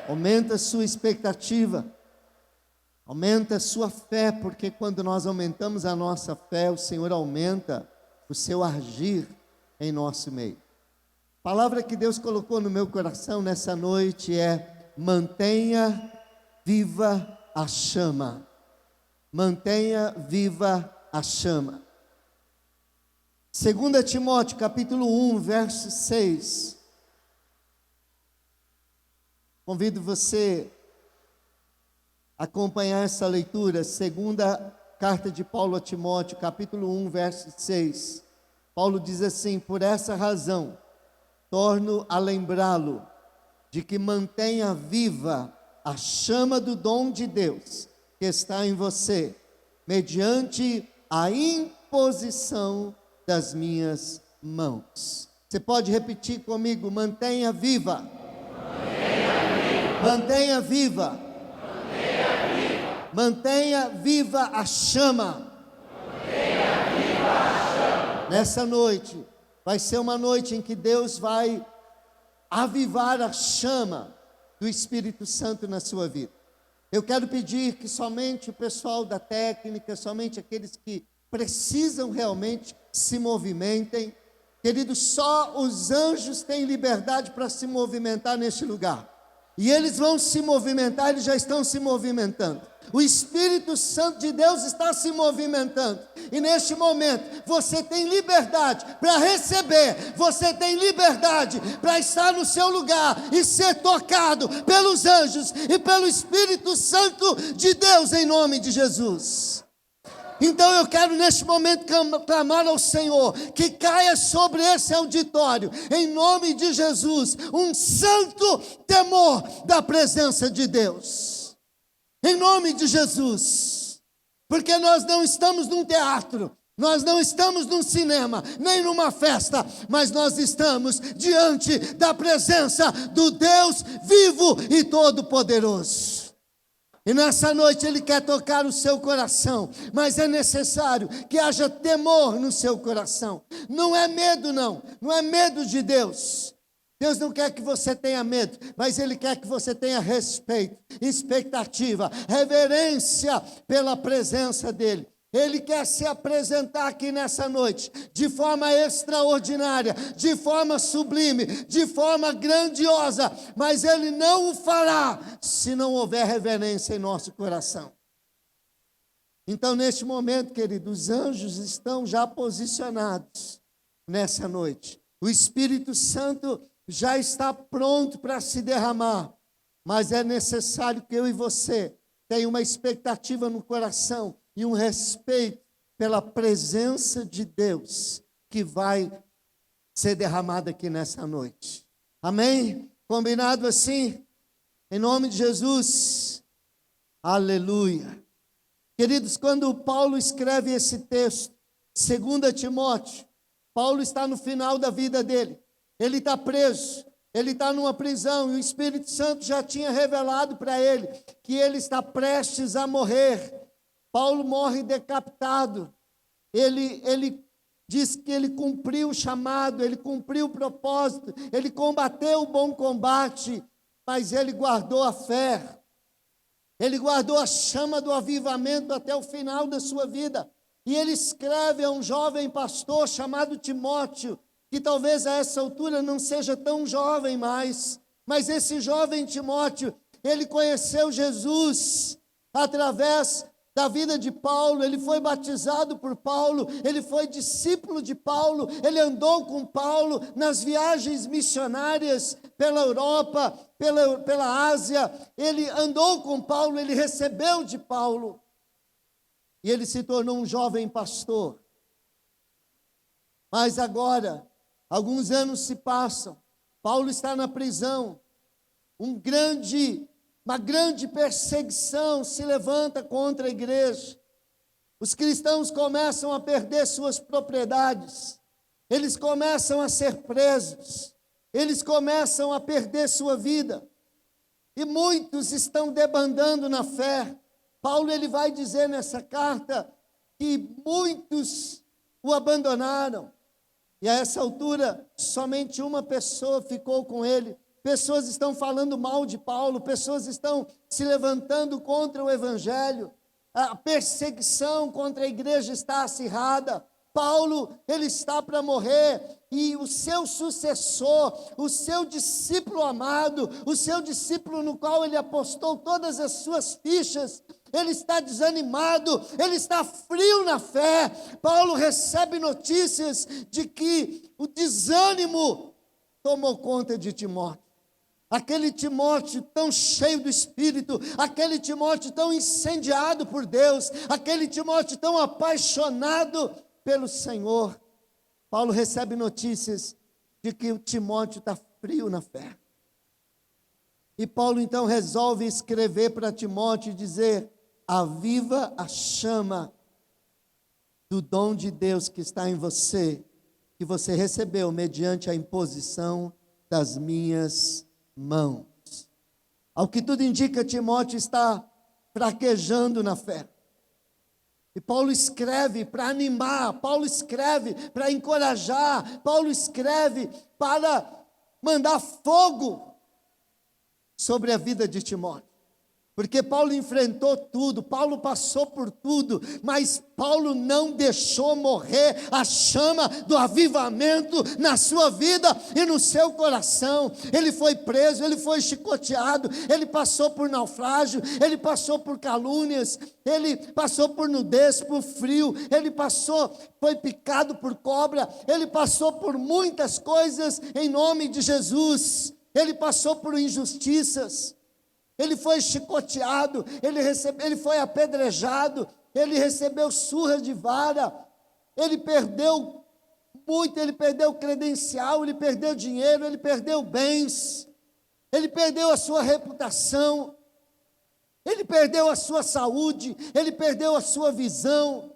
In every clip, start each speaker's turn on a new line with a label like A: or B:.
A: Aumenta a sua expectativa. Aumenta a sua fé, porque quando nós aumentamos a nossa fé, o Senhor aumenta o seu agir em nosso meio. A palavra que Deus colocou no meu coração nessa noite é: mantenha viva a chama. Mantenha viva a chama. 2 Timóteo capítulo 1, verso 6. Convido você a acompanhar essa leitura, segunda carta de Paulo a Timóteo, capítulo 1, verso 6. Paulo diz assim: por essa razão, torno a lembrá-lo de que mantenha viva a chama do dom de Deus que está em você, mediante a imposição das minhas mãos. Você pode repetir comigo: mantenha viva. Mantenha viva. Mantenha viva. Mantenha viva a chama. Mantenha viva a chama. Nessa noite vai ser uma noite em que Deus vai avivar a chama do Espírito Santo na sua vida. Eu quero pedir que somente o pessoal da técnica, somente aqueles que precisam realmente se movimentem. Queridos, só os anjos têm liberdade para se movimentar neste lugar. E eles vão se movimentar, eles já estão se movimentando. O Espírito Santo de Deus está se movimentando. E neste momento, você tem liberdade para receber. Você tem liberdade para estar no seu lugar e ser tocado pelos anjos e pelo Espírito Santo de Deus, em nome de Jesus. Então eu quero neste momento clamar ao Senhor que caia sobre esse auditório, em nome de Jesus, um santo temor da presença de Deus, em nome de Jesus, porque nós não estamos num teatro, nós não estamos num cinema, nem numa festa, mas nós estamos diante da presença do Deus vivo e todo-poderoso. E nessa noite Ele quer tocar o seu coração, mas é necessário que haja temor no seu coração. Não é medo não é medo de Deus. Deus não quer que você tenha medo, mas Ele quer que você tenha respeito, expectativa, reverência pela presença dEle. Ele quer se apresentar aqui nessa noite de forma extraordinária, de forma sublime, de forma grandiosa, mas Ele não o fará se não houver reverência em nosso coração. Então, neste momento, querido, os anjos estão já posicionados nessa noite. O Espírito Santo já está pronto para se derramar, mas é necessário que eu e você tenham uma expectativa no coração e um respeito pela presença de Deus que vai ser derramada aqui nessa noite. Amém? Combinado assim? Em nome de Jesus. Aleluia. Queridos, quando Paulo escreve esse texto, 2 Timóteo, Paulo está no final da vida dele. Ele está preso, ele está numa prisão, e o Espírito Santo já tinha revelado para ele que ele está prestes a morrer. Paulo morre decapitado. Ele diz que ele cumpriu o chamado, ele cumpriu o propósito, ele combateu o bom combate, mas ele guardou a fé, ele guardou a chama do avivamento até o final da sua vida. E ele escreve a um jovem pastor chamado Timóteo, que talvez a essa altura não seja tão jovem mais, mas esse jovem Timóteo, ele conheceu Jesus através da vida de Paulo, ele foi batizado por Paulo, ele foi discípulo de Paulo, ele andou com Paulo nas viagens missionárias pela Europa, pela Ásia, ele andou com Paulo, ele recebeu de Paulo, e ele se tornou um jovem pastor. Mas agora, alguns anos se passam, Paulo está na prisão, uma grande perseguição se levanta contra a igreja. Os cristãos começam a perder suas propriedades, eles começam a ser presos, eles começam a perder sua vida, e muitos estão debandando na fé. Paulo ele vai dizer nessa carta que muitos o abandonaram, e a essa altura somente uma pessoa ficou com ele, pessoas estão falando mal de Paulo, pessoas estão se levantando contra o evangelho, a perseguição contra a igreja está acirrada. Paulo, ele está para morrer, e o seu sucessor, o seu discípulo amado, o seu discípulo no qual ele apostou todas as suas fichas, ele está desanimado, ele está frio na fé. Paulo recebe notícias de que o desânimo tomou conta de Timóteo. Aquele Timóteo tão cheio do Espírito, aquele Timóteo tão incendiado por Deus, aquele Timóteo tão apaixonado pelo Senhor. Paulo recebe notícias de que o Timóteo está frio na fé. E Paulo então resolve escrever para Timóteo e dizer: aviva a chama do dom de Deus que está em você, que você recebeu mediante a imposição das minhas mãos. Ao que tudo indica, Timóteo está fraquejando na fé. E Paulo escreve para animar, Paulo escreve para encorajar, Paulo escreve para mandar fogo sobre a vida de Timóteo. Porque Paulo enfrentou tudo, Paulo passou por tudo, mas Paulo não deixou morrer a chama do avivamento na sua vida e no seu coração. Ele foi preso, ele foi chicoteado, ele passou por naufrágio, ele passou por calúnias, ele passou por nudez, por frio, ele foi picado por cobra, ele passou por muitas coisas em nome de Jesus, ele passou por injustiças. Ele foi chicoteado, ele foi apedrejado, ele recebeu surra de vara, ele perdeu muito, ele perdeu credencial, ele perdeu dinheiro, ele perdeu bens, ele perdeu a sua reputação, ele perdeu a sua saúde, ele perdeu a sua visão,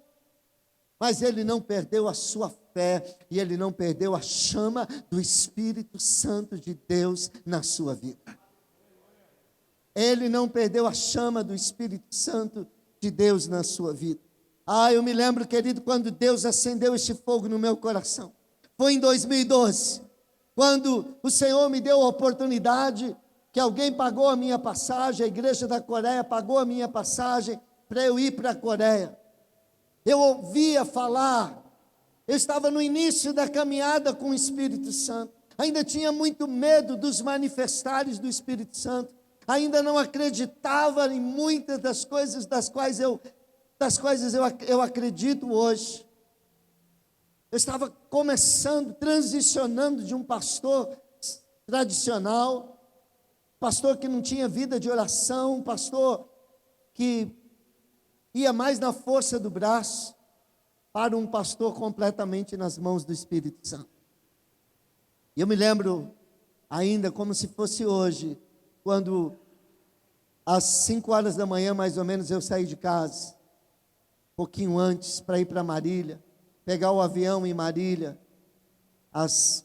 A: mas ele não perdeu a sua fé, e ele não perdeu a chama do Espírito Santo de Deus na sua vida. Ele não perdeu a chama do Espírito Santo de Deus na sua vida. Eu me lembro, querido, quando Deus acendeu esse fogo no meu coração. Foi em 2012, quando o Senhor me deu a oportunidade, que alguém pagou a minha passagem, a igreja da Coreia pagou a minha passagem para eu ir para a Coreia. Eu ouvia falar, eu estava no início da caminhada com o Espírito Santo, ainda tinha muito medo dos manifestares do Espírito Santo, ainda não acreditava em muitas das coisas das quais eu acredito hoje. Eu estava começando, transicionando de um pastor tradicional, pastor que não tinha vida de oração, pastor que ia mais na força do braço, para um pastor completamente nas mãos do Espírito Santo. E eu me lembro ainda como se fosse hoje, quando às 5 horas da manhã, mais ou menos, eu saí de casa, um pouquinho antes, para ir para Marília, pegar o avião em Marília, às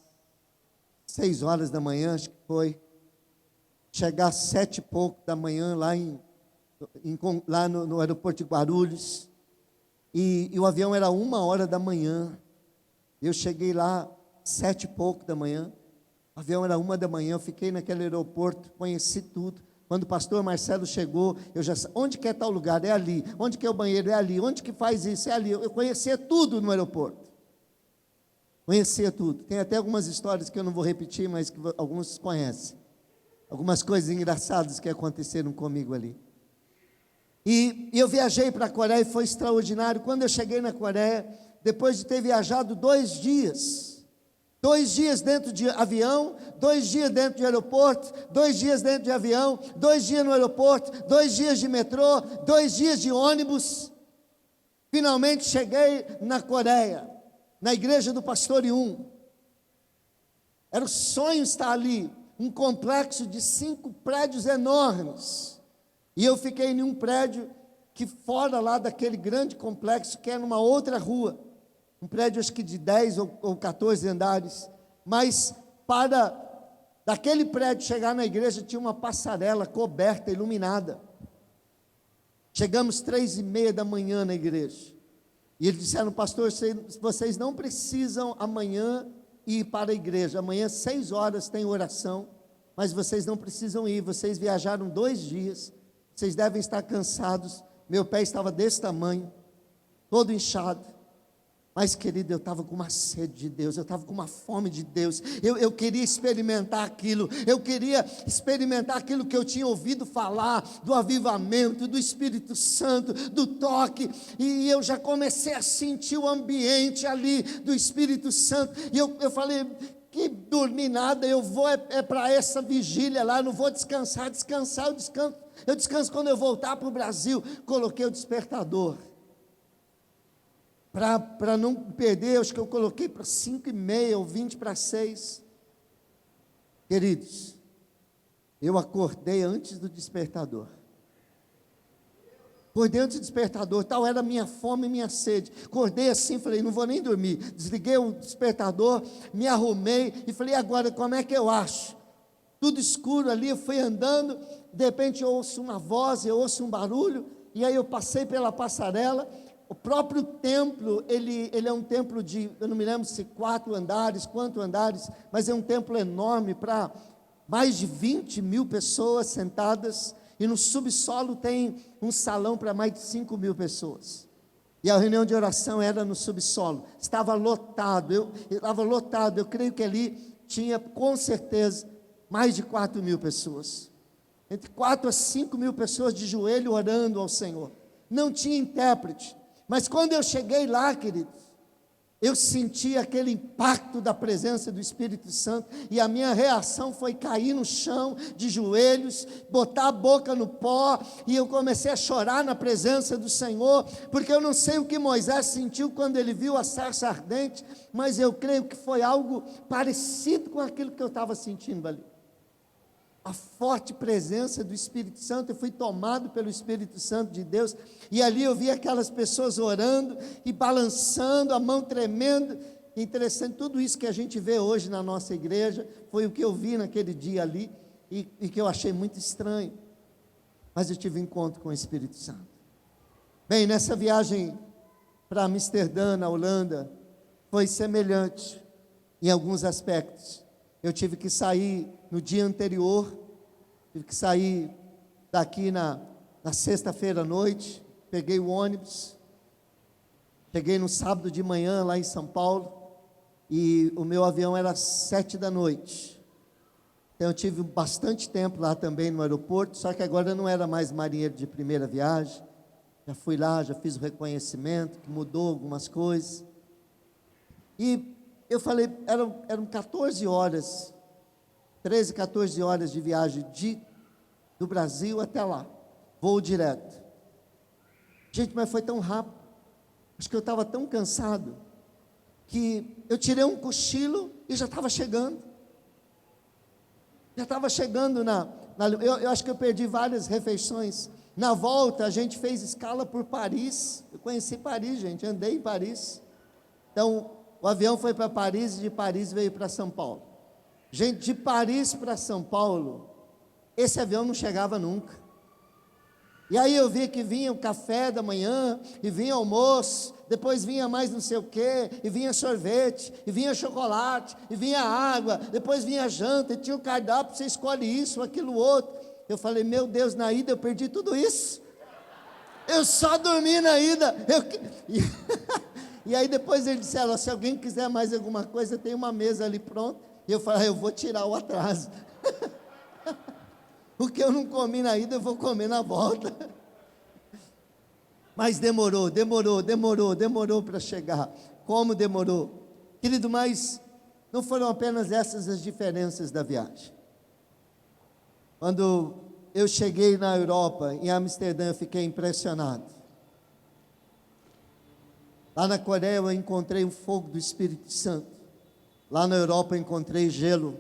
A: 6 horas da manhã, acho que foi, chegar às 7 e pouco da manhã, lá no aeroporto de Guarulhos, e o avião era 1 hora da manhã, eu cheguei lá, 7 e pouco da manhã, o avião era 1 da manhã, eu fiquei naquele aeroporto, conheci tudo. Quando o pastor Marcelo chegou, eu já sabia, onde que é tal lugar? É ali. Onde que é o banheiro? É ali. Onde que faz isso? É ali. Eu conhecia tudo no aeroporto. Conhecia tudo. Tem até algumas histórias que eu não vou repetir, mas que alguns conhecem. Algumas coisas engraçadas que aconteceram comigo ali. E eu viajei para a Coreia e foi extraordinário. Quando eu cheguei na Coreia, depois de ter viajado 2 dias, 2 dias dentro de avião, 2 dias dentro de aeroporto, 2 dias dentro de avião, 2 dias no aeroporto, 2 dias de metrô, 2 dias de ônibus. Finalmente cheguei na Coreia, na igreja do pastor Yun. Era um sonho estar ali, um complexo de 5 prédios enormes. E eu fiquei em um prédio que fora lá daquele grande complexo, que é numa outra rua. Um prédio acho que de 10 ou 14 andares, mas para daquele prédio chegar na igreja tinha uma passarela coberta, iluminada. Chegamos 3:30 da manhã na igreja, e eles disseram: pastor, vocês não precisam amanhã ir para a igreja, amanhã 6 horas tem oração, mas vocês não precisam ir, vocês viajaram 2 dias, vocês devem estar cansados. Meu pé estava desse tamanho, todo inchado, mas querido, eu estava com uma sede de Deus, eu estava com uma fome de Deus, eu queria experimentar aquilo, eu queria experimentar aquilo que eu tinha ouvido falar, do avivamento, do Espírito Santo, do toque, e eu já comecei a sentir o ambiente ali, do Espírito Santo, e eu falei, que dormir nada, eu vou para essa vigília lá, não vou descansar, eu descanso quando eu voltar para o Brasil. Coloquei o despertador, para não perder, acho que eu coloquei para 5h30 ou 5:20. Queridos, eu acordei antes do despertador. Acordei antes do despertador, tal era a minha fome e minha sede. Acordei assim, falei, não vou nem dormir. Desliguei o despertador, me arrumei e falei, agora como é que eu acho? Tudo escuro ali, eu fui andando, de repente eu ouço uma voz, eu ouço um barulho, e aí eu passei pela passarela. O próprio templo, ele é um templo de, eu não me lembro se 4 andares, quantos andares, mas é um templo enorme para mais de 20.000 pessoas sentadas, e no subsolo tem um salão para mais de 5.000 pessoas, e a reunião de oração era no subsolo, estava lotado, eu creio que ali tinha com certeza mais de 4.000 pessoas, entre 4 a 5.000 pessoas de joelho orando ao Senhor, não tinha intérprete, mas quando eu cheguei lá, queridos, eu senti aquele impacto da presença do Espírito Santo, e a minha reação foi cair no chão, de joelhos, botar a boca no pó, e eu comecei a chorar na presença do Senhor, porque eu não sei o que Moisés sentiu quando ele viu a sarça ardente, mas eu creio que foi algo parecido com aquilo que eu estava sentindo ali. A forte presença do Espírito Santo, eu fui tomado pelo Espírito Santo de Deus, e ali eu vi aquelas pessoas orando, e balançando, a mão tremendo, interessante, tudo isso que a gente vê hoje na nossa igreja, foi o que eu vi naquele dia ali, e que eu achei muito estranho, mas eu tive um encontro com o Espírito Santo. Bem, nessa viagem para Amsterdã, na Holanda, foi semelhante, em alguns aspectos. Eu tive que sair no dia anterior, tive que sair daqui na sexta-feira à noite, peguei o ônibus, cheguei no sábado de manhã lá em São Paulo, e o meu avião era às 7 da noite, então eu tive bastante tempo lá também no aeroporto, só que agora eu não era mais marinheiro de primeira viagem, já fui lá, já fiz o reconhecimento, que mudou algumas coisas, e eu falei, eram 14 horas, 13, 14 horas de viagem do Brasil até lá, voo direto. Gente, mas foi tão rápido, acho que eu estava tão cansado, que eu tirei um cochilo e já estava chegando. Eu acho que eu perdi várias refeições. Na volta, a gente fez escala por Paris, eu conheci Paris, gente, andei em Paris. Então, o avião foi para Paris, e de Paris veio para São Paulo. Gente, de Paris para São Paulo, esse avião não chegava nunca. E aí eu vi que vinha o café da manhã, e vinha almoço, depois vinha mais não sei o quê, e vinha sorvete, e vinha chocolate, e vinha água, depois vinha janta, e tinha o cardápio, você escolhe isso, aquilo, outro. Eu falei, meu Deus, na ida eu perdi tudo isso. Eu só dormi na ida. E aí depois eles disseram, se alguém quiser mais alguma coisa, tem uma mesa ali pronta. E eu falei, eu vou tirar o atraso. O que eu não comi na ida, eu vou comer na volta. Mas demorou para chegar. Como demorou? Querido, mas não foram apenas essas as diferenças da viagem. Quando eu cheguei na Europa, em Amsterdã, eu fiquei impressionado. Lá na Coreia eu encontrei o fogo do Espírito Santo. Lá na Europa eu encontrei gelo.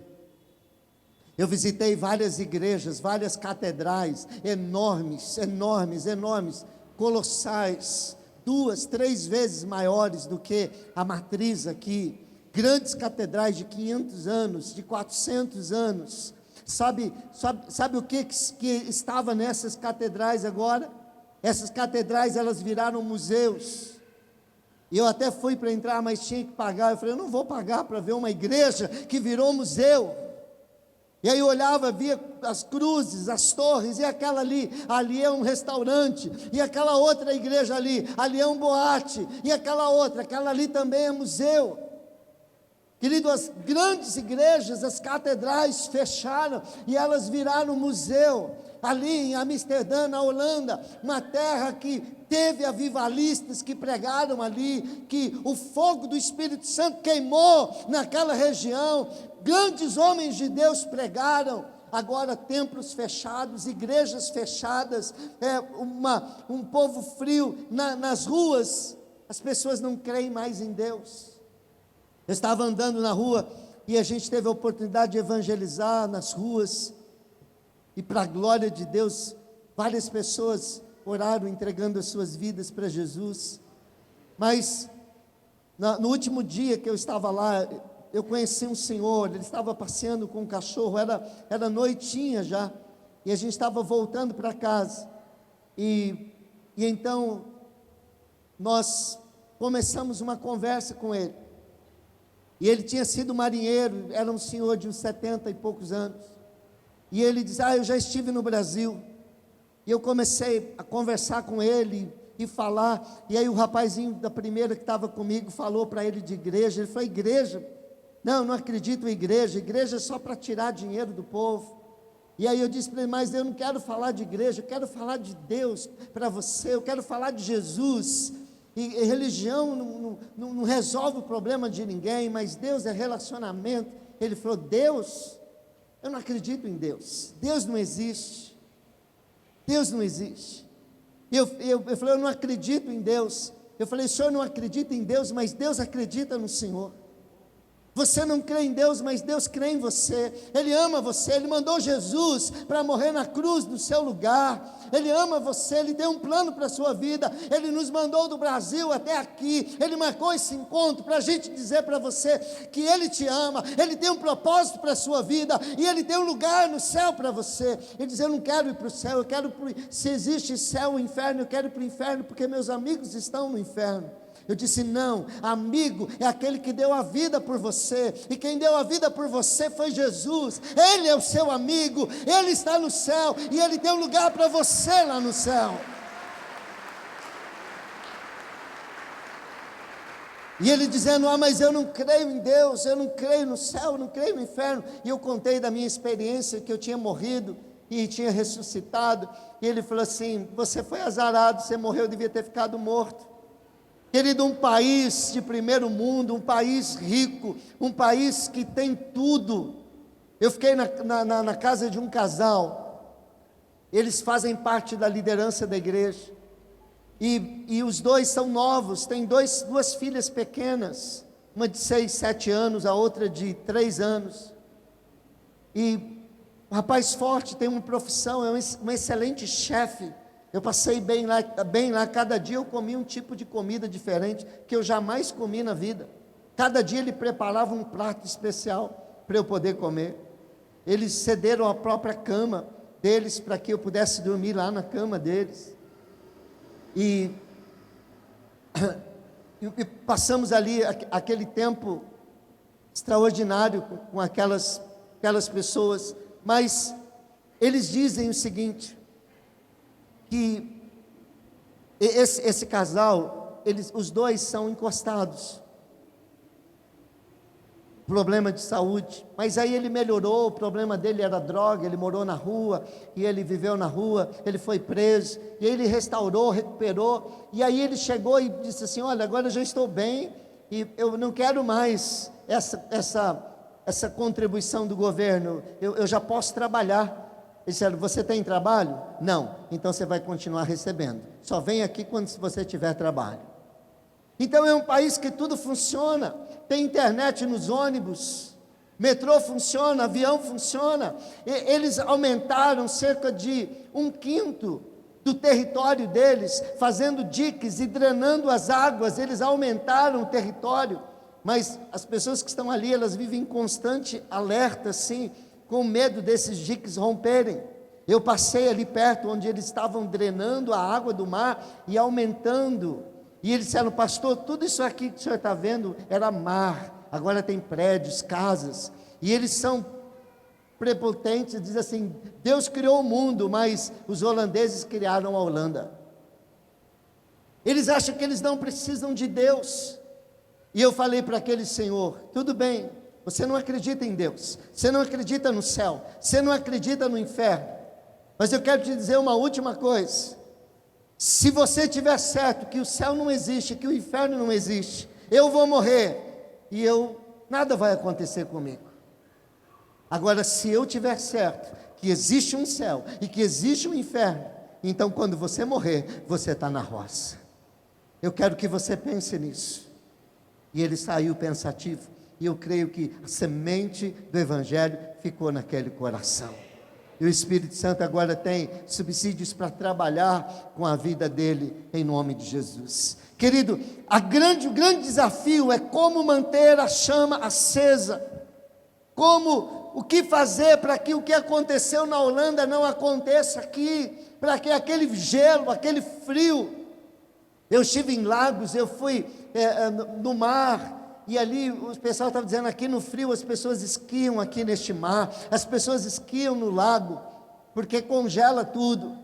A: Eu visitei várias igrejas, várias catedrais, enormes, colossais, 2, 3 vezes maiores do que a matriz aqui. Grandes catedrais de 500 anos, de 400 anos. Sabe o que estava nessas catedrais agora? Essas catedrais, elas viraram museus. E eu até fui para entrar, mas tinha que pagar. Eu falei, eu não vou pagar para ver uma igreja que virou museu. E aí eu olhava, via as cruzes, as torres, e aquela ali é um restaurante, e aquela outra igreja ali é um boate, e aquela outra, aquela ali também é museu. Querido, as grandes igrejas, as catedrais fecharam e elas viraram museu. Ali em Amsterdã, na Holanda, uma terra que teve avivalistas que pregaram ali, que o fogo do Espírito Santo queimou naquela região, grandes homens de Deus pregaram. Agora templos fechados, igrejas fechadas, um povo frio nas ruas, as pessoas não creem mais em Deus. Eu estava andando na rua e a gente teve a oportunidade de evangelizar nas ruas, e para a glória de Deus, várias pessoas oraram entregando as suas vidas para Jesus. Mas no último dia que eu estava lá, eu conheci um senhor, ele estava passeando com um cachorro, era noitinha já, e a gente estava voltando para casa, e então nós começamos uma conversa com ele, e ele tinha sido marinheiro, era um senhor de uns 70 e poucos anos, e ele diz, eu já estive no Brasil, e eu comecei a conversar com ele, e falar, e aí o rapazinho da primeira que estava comigo, falou para ele de igreja, ele falou, igreja? Não acredito em igreja é só para tirar dinheiro do povo. E aí eu disse para ele, mas eu não quero falar de igreja, eu quero falar de Deus para você, eu quero falar de Jesus, e religião não resolve o problema de ninguém, mas Deus é relacionamento. Ele falou, Deus? Eu não acredito em Deus, Deus não existe, Deus não existe. Eu falei, eu não acredito em Deus. Eu falei, o senhor não acredita em Deus, mas Deus acredita no senhor. Você não crê em Deus, mas Deus crê em você. Ele ama você, Ele mandou Jesus para morrer na cruz no seu lugar. Ele ama você, Ele tem um plano para a sua vida. Ele nos mandou do Brasil até aqui. Ele marcou esse encontro para a gente dizer para você que Ele te ama. Ele tem um propósito para a sua vida, e Ele tem um lugar no céu para você. Ele diz, eu não quero ir para o céu, se existe céu ou inferno, eu quero ir para o inferno, porque meus amigos estão no inferno. Eu disse, não, amigo é aquele que deu a vida por você, e quem deu a vida por você foi Jesus. Ele é o seu amigo, Ele está no céu, e Ele tem um lugar para você lá no céu. E ele dizendo, mas eu não creio em Deus, eu não creio no céu, eu não creio no inferno. E eu contei da minha experiência, que eu tinha morrido e tinha ressuscitado, e ele falou assim, você foi azarado, você morreu, devia ter ficado morto. Querido, um país de primeiro mundo, um país rico, um país que tem tudo. Eu fiquei na casa de um casal, eles fazem parte da liderança da igreja, e os dois são novos, têm duas filhas pequenas, uma de 6, 7 anos, a outra de 3 anos, e o rapaz forte, tem uma profissão, é um excelente chefe. Eu passei bem lá, cada dia eu comi um tipo de comida diferente, que eu jamais comi na vida. Cada dia ele preparava um prato especial para eu poder comer. Eles cederam a própria cama deles, para que eu pudesse dormir lá na cama deles. E passamos ali aquele tempo extraordinário com aquelas pessoas, mas eles dizem o seguinte, que esse casal, os dois são encostados, problema de saúde, mas aí ele melhorou. O problema dele era droga, ele morou na rua, e ele viveu na rua, ele foi preso, e aí ele restaurou, recuperou, e aí ele chegou e disse assim, olha, agora eu já estou bem, e eu não quero mais essa contribuição do governo, eu já posso trabalhar. Eles disseram, você tem trabalho? Não, então você vai continuar recebendo, só vem aqui quando você tiver trabalho. Então é um país que tudo funciona, tem internet nos ônibus, metrô funciona, avião funciona. Eles aumentaram cerca de 1/5 do território deles, fazendo diques e drenando as águas. Eles aumentaram o território, mas as pessoas que estão ali, elas vivem em constante alerta, assim, com medo desses diques romperem. Eu passei ali perto, onde eles estavam drenando a água do mar e aumentando, e eles disseram, pastor, tudo isso aqui que o senhor está vendo era mar, agora tem prédios, casas, e eles são prepotentes, diz assim: Deus criou o mundo, mas os holandeses criaram a Holanda. Eles acham que eles não precisam de Deus. E eu falei para aquele senhor: tudo bem, você não acredita em Deus, você não acredita no céu, você não acredita no inferno, mas eu quero te dizer uma última coisa: se você tiver certo que o céu não existe, que o inferno não existe, eu vou morrer e nada vai acontecer comigo. Agora, se eu tiver certo que existe um céu e que existe um inferno, então quando você morrer, você está na roça. Eu quero que você pense nisso. E ele saiu pensativo, e eu creio que a semente do Evangelho ficou naquele coração. E o Espírito Santo agora tem subsídios para trabalhar com a vida dele, em nome de Jesus. Querido, o grande desafio é como manter a chama acesa, o que fazer para que o que aconteceu na Holanda não aconteça aqui, para que aquele gelo, aquele frio. Eu estive em Lagos, eu fui no mar, e ali o pessoal estava dizendo: aqui no frio as pessoas esquiam aqui neste mar, as pessoas esquiam no lago, porque congela tudo.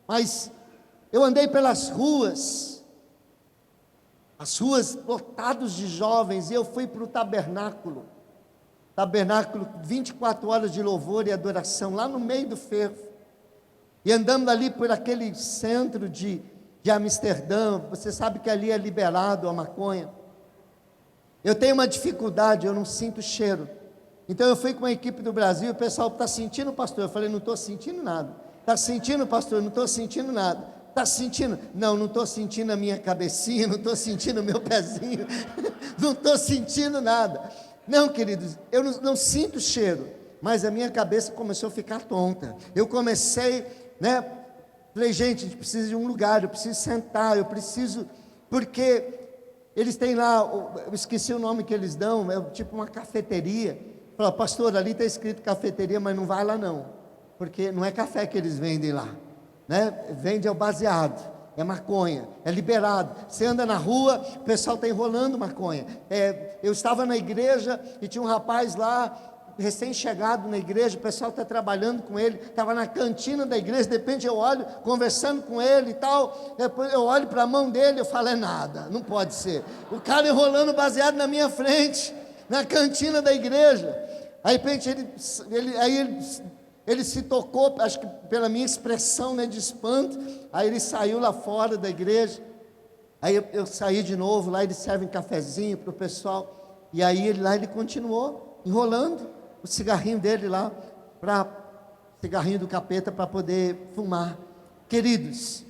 A: Mas eu andei pelas ruas, as ruas lotadas de jovens, e eu fui para o tabernáculo, 24 horas de louvor e adoração, lá no meio do fervo, e andando ali por aquele centro de Amsterdã. Você sabe que ali é liberado a maconha. Eu tenho uma dificuldade, eu não sinto cheiro. Então eu fui com a equipe do Brasil, o pessoal: está sentindo, pastor? Eu falei: não estou sentindo nada. Está sentindo, pastor? Não estou sentindo nada. Está sentindo? Não estou sentindo a minha cabecinha, não estou sentindo o meu pezinho, não estou sentindo nada. Não, queridos, eu não sinto cheiro, mas a minha cabeça começou a ficar tonta. Eu comecei, falei: gente, a gente precisa de um lugar, eu preciso sentar, porque eles têm lá, eu esqueci o nome que eles dão, é tipo uma cafeteria. Falei: pastor, ali está escrito cafeteria, mas não vai lá não, porque não é café que eles vendem lá, vende o baseado, é maconha, é liberado. Você anda na rua, o pessoal está enrolando maconha. Eu estava na igreja e tinha um rapaz lá, recém-chegado na igreja, o pessoal está trabalhando com ele, estava na cantina da igreja. De repente eu olho, conversando com ele e tal, depois eu olho para a mão dele, eu falo: é nada, não pode ser, o cara enrolando baseado na minha frente, na cantina da igreja. Aí de repente ele se tocou, acho que pela minha expressão, de espanto. Aí ele saiu lá fora da igreja. Aí eu saí de novo, lá eles servem cafezinho para o pessoal, e aí ele continuou enrolando o cigarrinho dele lá, cigarrinho do capeta, para poder fumar. Queridos,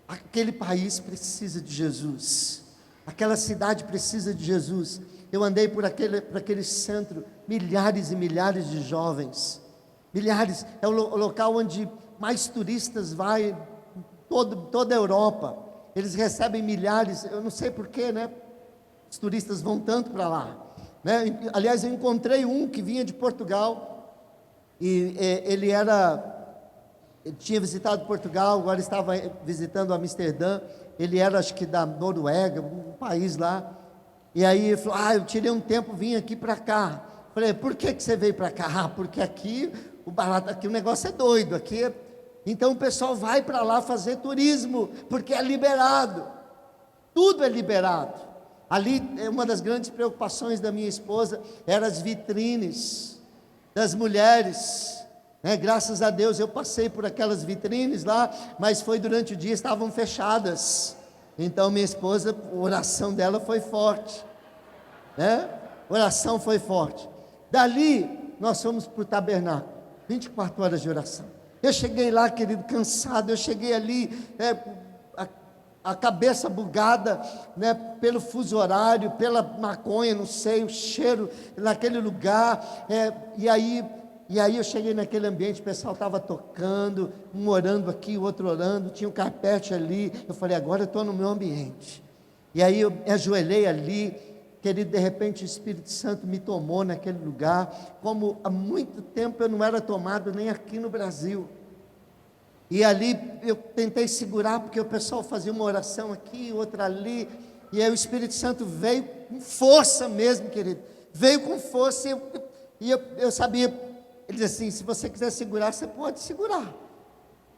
A: aquele país precisa de Jesus, aquela cidade precisa de Jesus. Eu andei por aquele centro, milhares e milhares de jovens, milhares, é o local onde mais turistas vai, toda a Europa, eles recebem milhares, eu não sei porquê, os turistas vão tanto para lá, aliás, eu encontrei um que vinha de Portugal, e ele tinha visitado Portugal, agora estava visitando Amsterdã. Ele era, acho que da Noruega, um país lá, e aí ele falou: eu tirei um tempo, vim aqui para cá. Falei: por que você veio para cá? Porque aqui o negócio é doido, então o pessoal vai para lá fazer turismo, porque é liberado, tudo é liberado. Ali, uma das grandes preocupações da minha esposa eram as vitrines das mulheres, graças a Deus eu passei por aquelas vitrines lá, mas foi durante o dia, estavam fechadas. Então minha esposa, a oração dela foi forte, a oração foi forte. Dali nós fomos para o tabernáculo, 24 horas de oração. Eu cheguei lá, querido, cansado. Eu cheguei ali, a cabeça bugada, pelo fuso horário, pela maconha, não sei, o cheiro naquele lugar, e aí eu cheguei naquele ambiente, o pessoal estava tocando, um orando aqui, o outro orando, tinha um carpete ali. Eu falei: agora eu estou no meu ambiente. E aí eu me ajoelhei ali, querido. De repente o Espírito Santo me tomou naquele lugar, como há muito tempo eu não era tomado nem aqui no Brasil. E ali eu tentei segurar, porque o pessoal fazia uma oração aqui, outra ali, e aí o Espírito Santo veio com força mesmo, querido, veio com força, e eu sabia, ele disse assim: se você quiser segurar, você pode segurar.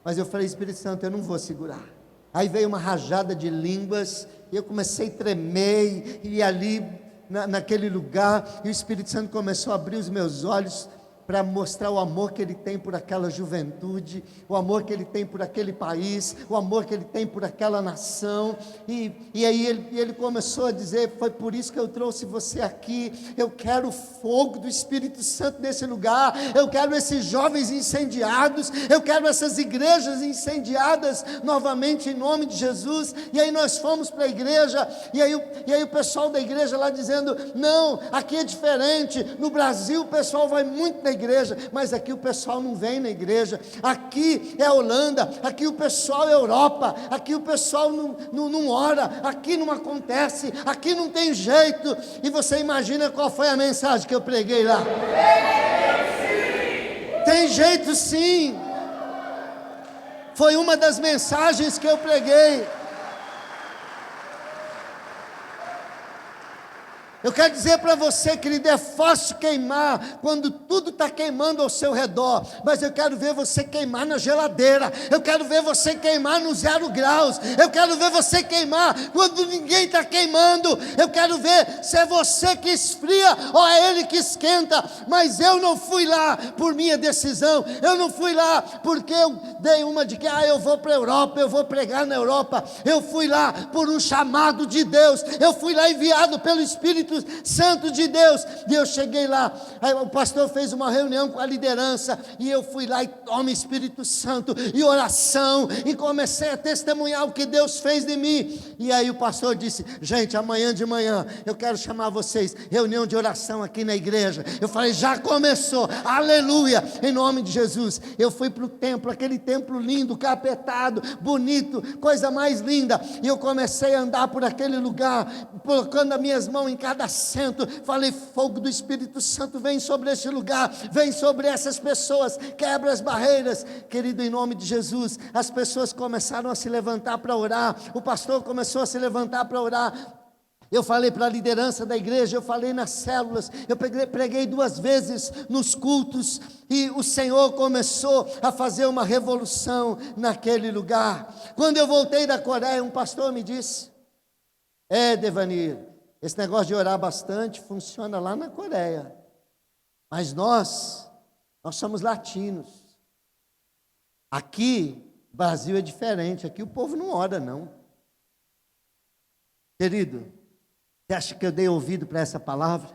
A: Mas eu falei: Espírito Santo, eu não vou segurar. Aí veio uma rajada de línguas, e eu comecei a tremer, e ali naquele lugar, e o Espírito Santo começou a abrir os meus olhos, para mostrar o amor que Ele tem por aquela juventude, o amor que Ele tem por aquele país, o amor que Ele tem por aquela nação, e aí ele começou a dizer: foi por isso que eu trouxe você aqui, eu quero o fogo do Espírito Santo nesse lugar, eu quero esses jovens incendiados, eu quero essas igrejas incendiadas novamente em nome de Jesus. E aí nós fomos para a igreja, e aí o pessoal da igreja lá dizendo: não, aqui é diferente, no Brasil o pessoal vai muito na igreja, mas aqui o pessoal não vem na igreja, aqui é Holanda, aqui o pessoal é Europa, aqui o pessoal não ora, aqui não acontece, aqui não tem jeito. E você imagina qual foi a mensagem que eu preguei lá? Tem jeito sim. Foi uma das mensagens que eu preguei. Eu quero dizer para você, querido, é fácil queimar quando tudo está queimando ao seu redor, mas eu quero ver você queimar na geladeira, eu quero ver você queimar no 0 graus, eu quero ver você queimar quando ninguém está queimando, eu quero ver se é você que esfria ou é Ele que esquenta. Mas eu não fui lá por minha decisão, eu não fui lá porque eu dei uma de que eu vou para a Europa, eu vou pregar na Europa. Eu fui lá por um chamado de Deus, eu fui lá enviado pelo Espírito Santo de Deus, e eu cheguei lá, aí o pastor fez uma reunião com a liderança, e eu fui lá e toma Espírito Santo, e oração, e comecei a testemunhar o que Deus fez de mim. E aí o pastor disse: gente, amanhã de manhã, eu quero chamar vocês, reunião de oração aqui na igreja. Eu falei: já começou, aleluia, em nome de Jesus. Eu fui para o templo, aquele templo lindo, carpetado, bonito, coisa mais linda, e eu comecei a andar por aquele lugar, colocando as minhas mãos em cada assento, falei: fogo do Espírito Santo vem sobre este lugar, vem sobre essas pessoas, quebra as barreiras, querido, em nome de Jesus. As pessoas começaram a se levantar para orar, o pastor começou a se levantar para orar. Eu falei para a liderança da igreja, eu falei nas células, eu preguei 2 vezes nos cultos, e o Senhor começou a fazer uma revolução naquele lugar. Quando eu voltei da Coreia, um pastor me disse: Devanir, esse negócio de orar bastante funciona lá na Coreia, mas nós somos latinos. Aqui, Brasil é diferente, aqui o povo não ora não. Querido, você acha que eu dei ouvido para essa palavra?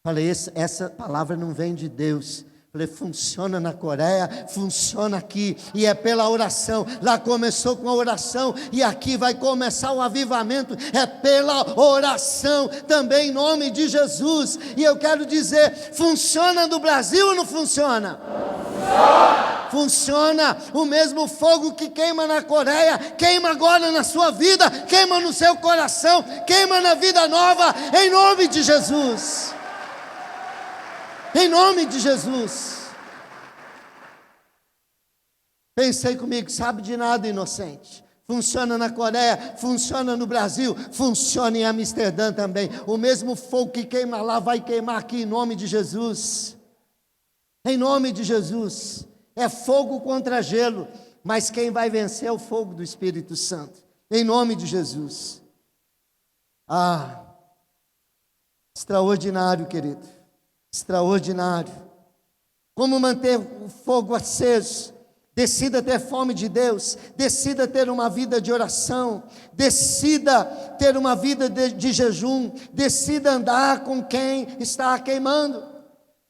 A: Falei: essa palavra não vem de Deus. Falei: funciona na Coreia, funciona aqui, e é pela oração. Lá começou com a oração, e aqui vai começar o avivamento, é pela oração também, em nome de Jesus. E eu quero dizer: funciona no Brasil ou não funciona? Funciona. O mesmo fogo que queima na Coreia, queima agora na sua vida, queima no seu coração, queima na vida nova, em nome de Jesus. Em nome de Jesus. Pensei comigo: sabe de nada, inocente. Funciona na Coreia, funciona no Brasil, funciona em Amsterdã também. O mesmo fogo que queima lá vai queimar aqui, em nome de Jesus. Em nome de Jesus. É fogo contra gelo, mas quem vai vencer é o fogo do Espírito Santo, em nome de Jesus. Extraordinário, querido, extraordinário. Como manter o fogo aceso? Decida ter fome de Deus, decida ter uma vida de oração, decida ter uma vida de jejum, decida andar com quem está queimando.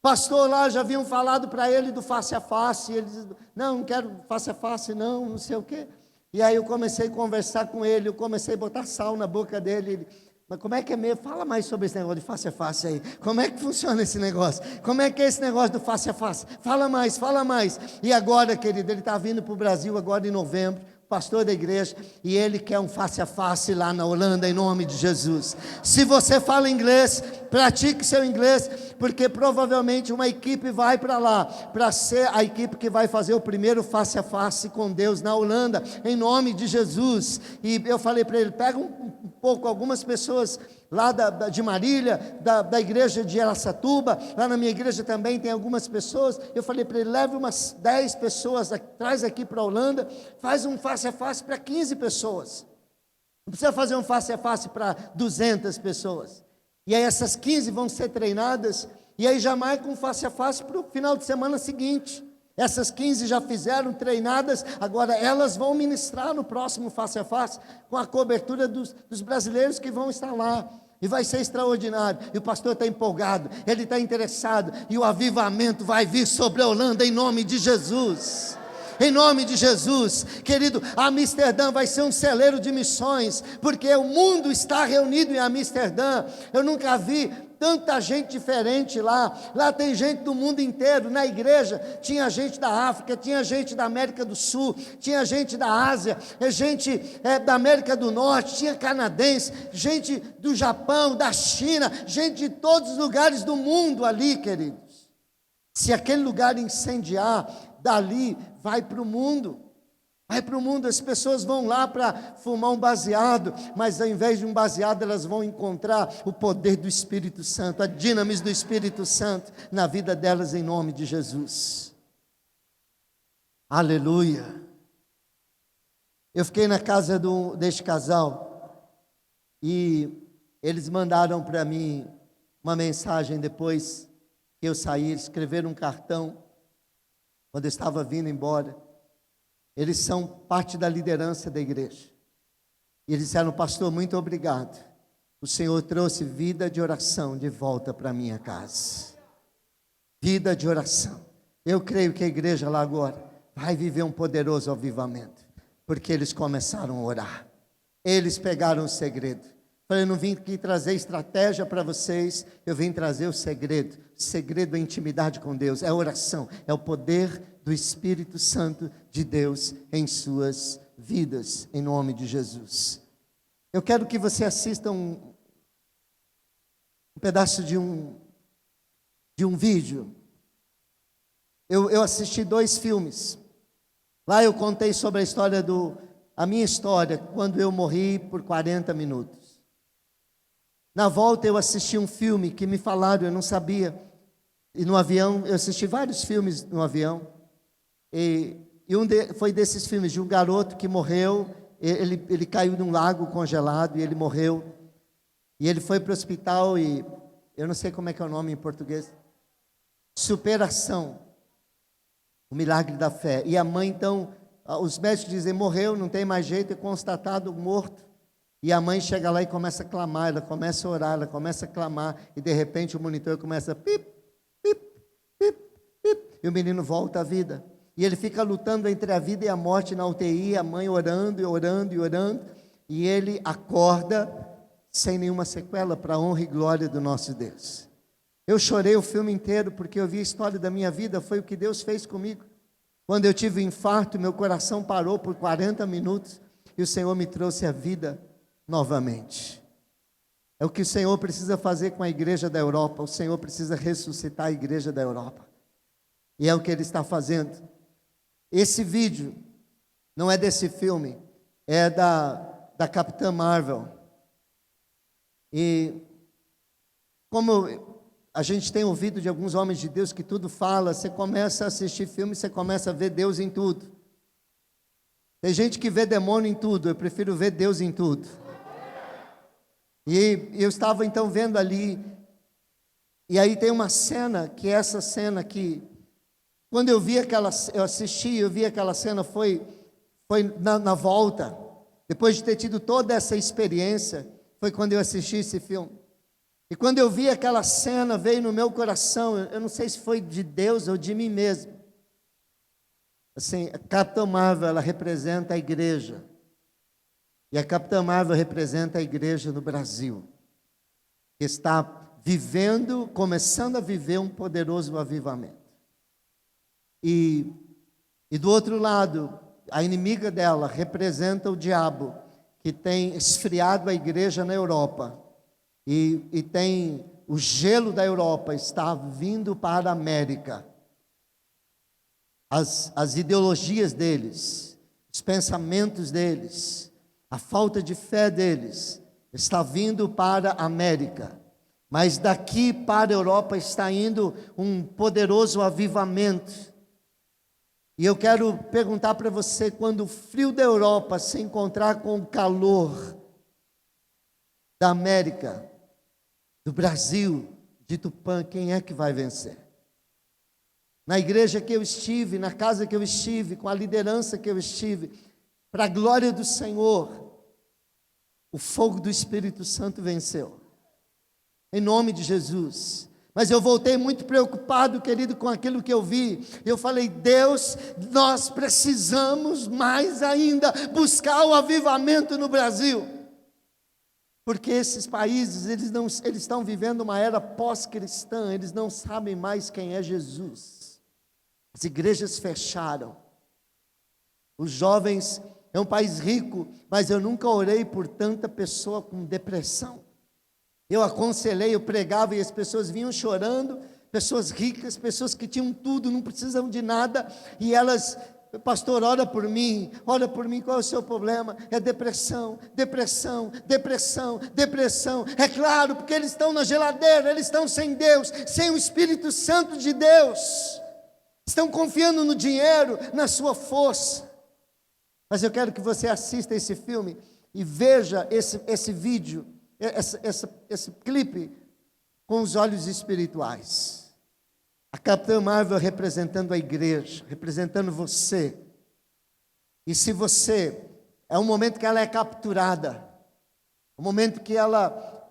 A: Pastor, lá já haviam falado para ele do face a face, ele disse: não quero face a face não sei o quê. E aí eu comecei a conversar com ele, eu comecei a botar sal na boca dele. Mas como é que é mesmo? Fala mais sobre esse negócio de face a face aí. Como é que funciona esse negócio? Como é que é esse negócio do face a face? Fala mais, fala mais. E agora, querido, ele está vindo para o Brasil agora em novembro, pastor da igreja, e ele quer um face a face lá na Holanda, em nome de Jesus. Se você fala inglês, pratique seu inglês, porque provavelmente uma equipe vai para lá, para ser a equipe que vai fazer o primeiro face a face com Deus na Holanda, em nome de Jesus. E eu falei para ele: pega um pouco, algumas pessoas lá de Marília, da igreja de Araçatuba, lá na minha igreja também tem algumas pessoas. Eu falei para ele: leve umas 10 pessoas, traz aqui para a Holanda, faz um face a face para 15 pessoas. Não precisa fazer um face a face para 200 pessoas. E aí essas 15 vão ser treinadas, e aí já marca um face a face para o final de semana seguinte. Essas 15 já fizeram, treinadas, agora elas vão ministrar no próximo face a face, com a cobertura dos brasileiros que vão estar lá. E vai ser extraordinário. E o pastor está empolgado, ele está interessado, e o avivamento vai vir sobre a Holanda em nome de Jesus. Em nome de Jesus, querido, Amsterdã vai ser um celeiro de missões, porque o mundo está reunido em Amsterdã. Eu nunca vi tanta gente diferente lá. Lá tem gente do mundo inteiro. Na igreja tinha gente da África, tinha gente da América do Sul, tinha gente da Ásia, gente da América do Norte, tinha canadense, gente do Japão, da China, gente de todos os lugares do mundo ali, queridos. Se aquele lugar incendiar, dali vai para o mundo. Vai para o mundo, as pessoas vão lá para fumar um baseado, mas ao invés de um baseado, elas vão encontrar o poder do Espírito Santo, a dinamis do Espírito Santo na vida delas, em nome de Jesus. Aleluia. Eu fiquei na casa deste casal, e eles mandaram para mim uma mensagem depois que eu saí. Eles escreveram um cartão, quando eu estava vindo embora. Eles são parte da liderança da igreja. E eles disseram: pastor, muito obrigado. O Senhor trouxe vida de oração de volta para a minha casa. Vida de oração. Eu creio que a igreja lá agora vai viver um poderoso avivamento, porque eles começaram a orar. Eles pegaram o segredo. Falei: eu não vim aqui trazer estratégia para vocês, eu vim trazer o segredo. O segredo é a intimidade com Deus, é a oração, é o poder do Espírito Santo de Deus em suas vidas, em nome de Jesus. Eu quero que você assista um pedaço de um vídeo. Eu assisti 2 filmes. Lá eu contei sobre a minha história, quando eu morri por 40 minutos. Na volta eu assisti um filme que me falaram, eu não sabia. E no avião, eu assisti vários filmes no avião. E foi desses filmes, de um garoto que morreu. Ele caiu num lago congelado e ele morreu. E ele foi para o hospital e eu não sei como é que é o nome em português. Superação. O milagre da fé. E a mãe, então, os médicos dizem: morreu, não tem mais jeito, é constatado morto. E a mãe chega lá e começa a clamar, ela começa a orar, ela começa a clamar, e de repente o monitor começa pip, pip, pip, pip, e o menino volta à vida. E ele fica lutando entre a vida e a morte na UTI, a mãe orando e orando e orando, e ele acorda sem nenhuma sequela, para a honra e glória do nosso Deus. Eu chorei o filme inteiro, porque eu vi a história da minha vida, foi o que Deus fez comigo. Quando eu tive um infarto, meu coração parou por 40 minutos, e o Senhor me trouxe a vida novamente. É o que o Senhor precisa fazer com a igreja da Europa. O Senhor precisa ressuscitar a igreja da Europa, e é o que Ele está fazendo. Esse vídeo não é desse filme, é da Capitã Marvel. E como a gente tem ouvido de alguns homens de Deus que tudo fala, você começa a assistir filme, você começa a ver Deus em tudo. Tem gente que vê demônio em tudo, eu prefiro ver Deus em tudo. E eu estava então vendo ali, e aí tem uma cena, que é essa cena que, quando eu vi aquela cena, foi na volta, depois de ter tido toda essa experiência, foi quando eu assisti esse filme. E quando eu vi aquela cena, veio no meu coração, eu não sei se foi de Deus ou de mim mesmo. Assim, a Capitã Marvel, ela representa a igreja. E a Capitã Marvel representa a igreja no Brasil, que está começando a viver um poderoso avivamento. E do outro lado, a inimiga dela representa o diabo, que tem esfriado a igreja na Europa. E tem o gelo da Europa, está vindo para a América. As ideologias deles, os pensamentos deles, a falta de fé deles, está vindo para a América, mas daqui para a Europa está indo um poderoso avivamento. E eu quero perguntar para você, quando o frio da Europa se encontrar com o calor da América, do Brasil, de Tupã, quem é que vai vencer? Na igreja que eu estive, na casa que eu estive, com a liderança que eu estive, para a glória do Senhor, o fogo do Espírito Santo venceu, em nome de Jesus. Mas eu voltei muito preocupado, querido, com aquilo que eu vi. Eu falei: Deus, nós precisamos mais ainda buscar o avivamento no Brasil, porque esses países, eles estão vivendo uma era pós-cristã, eles não sabem mais quem é Jesus. As igrejas fecharam. Os jovens, é um país rico, mas eu nunca orei por tanta pessoa com depressão. Eu aconselhei, eu pregava e as pessoas vinham chorando, pessoas ricas, pessoas que tinham tudo, não precisam de nada, e elas: pastor, ora por mim, qual é o seu problema? É depressão, depressão, depressão, depressão. É claro, porque eles estão na geladeira, eles estão sem Deus, sem o Espírito Santo de Deus, estão confiando no dinheiro, na sua força. Mas eu quero que você assista esse filme e veja esse vídeo, esse clipe com os olhos espirituais. A Capitã Marvel representando a igreja, representando você. E se você, é um momento que ela é capturada, um momento que ela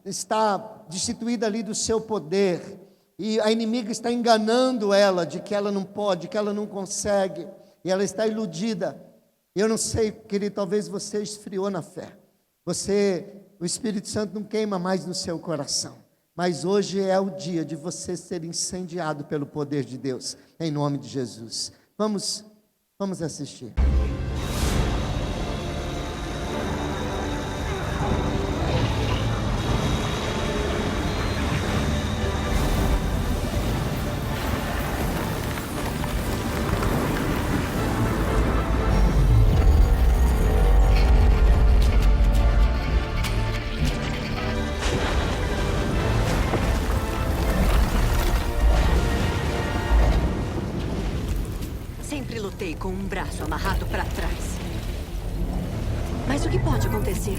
A: está destituída ali do seu poder, e a inimiga está enganando ela de que ela não pode, que ela não consegue, e ela está iludida. Eu não sei, querido, talvez você esfriou na fé, o Espírito Santo não queima mais no seu coração, mas hoje é o dia de você ser incendiado pelo poder de Deus, em nome de Jesus. Vamos assistir.
B: Sempre lutei com um braço amarrado para trás. Mas o que pode acontecer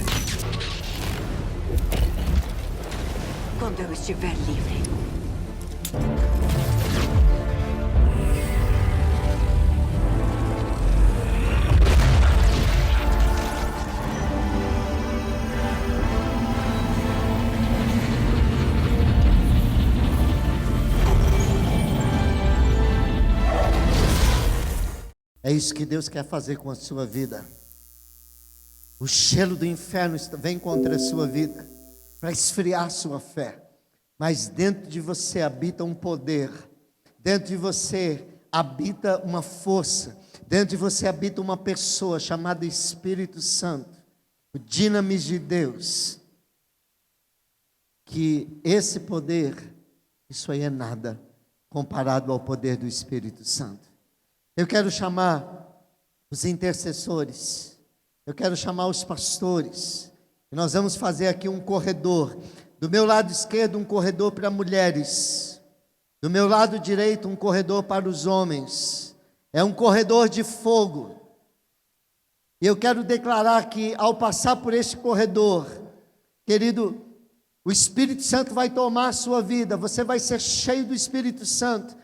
B: quando eu estiver livre?
A: É isso que Deus quer fazer com a sua vida. O gelo do inferno vem contra a sua vida, para esfriar a sua fé. Mas dentro de você habita um poder, dentro de você habita uma força, dentro de você habita uma pessoa chamada Espírito Santo, o dinamis de Deus. Que esse poder, isso aí é nada comparado ao poder do Espírito Santo. Eu quero chamar os intercessores, eu quero chamar os pastores, e nós vamos fazer aqui um corredor. Do meu lado esquerdo, um corredor para mulheres, do meu lado direito, um corredor para os homens. É um corredor de fogo. E eu quero declarar que, ao passar por este corredor, querido, o Espírito Santo vai tomar a sua vida, você vai ser cheio do Espírito Santo.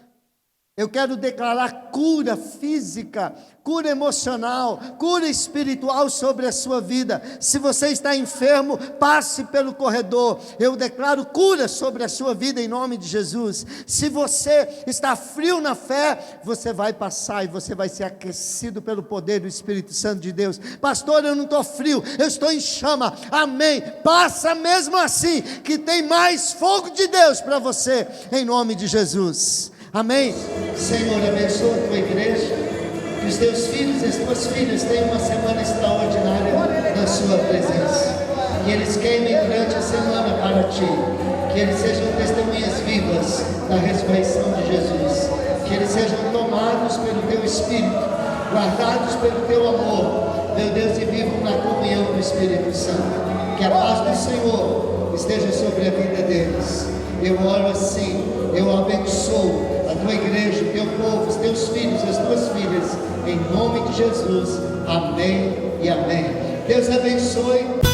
A: Eu quero declarar cura física, cura emocional, cura espiritual sobre a sua vida. Se você está enfermo, passe pelo corredor. Eu declaro cura sobre a sua vida em nome de Jesus. Se você está frio na fé, você vai passar e você vai ser aquecido pelo poder do Espírito Santo de Deus. Pastor, eu não estou frio, eu estou em chama. Amém. Passa mesmo assim, que tem mais fogo de Deus para você, em nome de Jesus. Amém. Senhor, abençoa a tua igreja, que os teus filhos e as tuas filhas tenham uma semana extraordinária na sua presença, que eles queimem durante a semana para ti, que eles sejam testemunhas vivas da ressurreição de Jesus, que eles sejam tomados pelo teu Espírito, guardados pelo teu amor, meu Deus, e vivam na comunhão do Espírito Santo. Que a paz do Senhor esteja sobre a vida deles. Eu oro assim, eu abençoo a tua igreja, o teu povo, os teus filhos, as tuas filhas, em nome de Jesus. Amém e amém. Deus abençoe.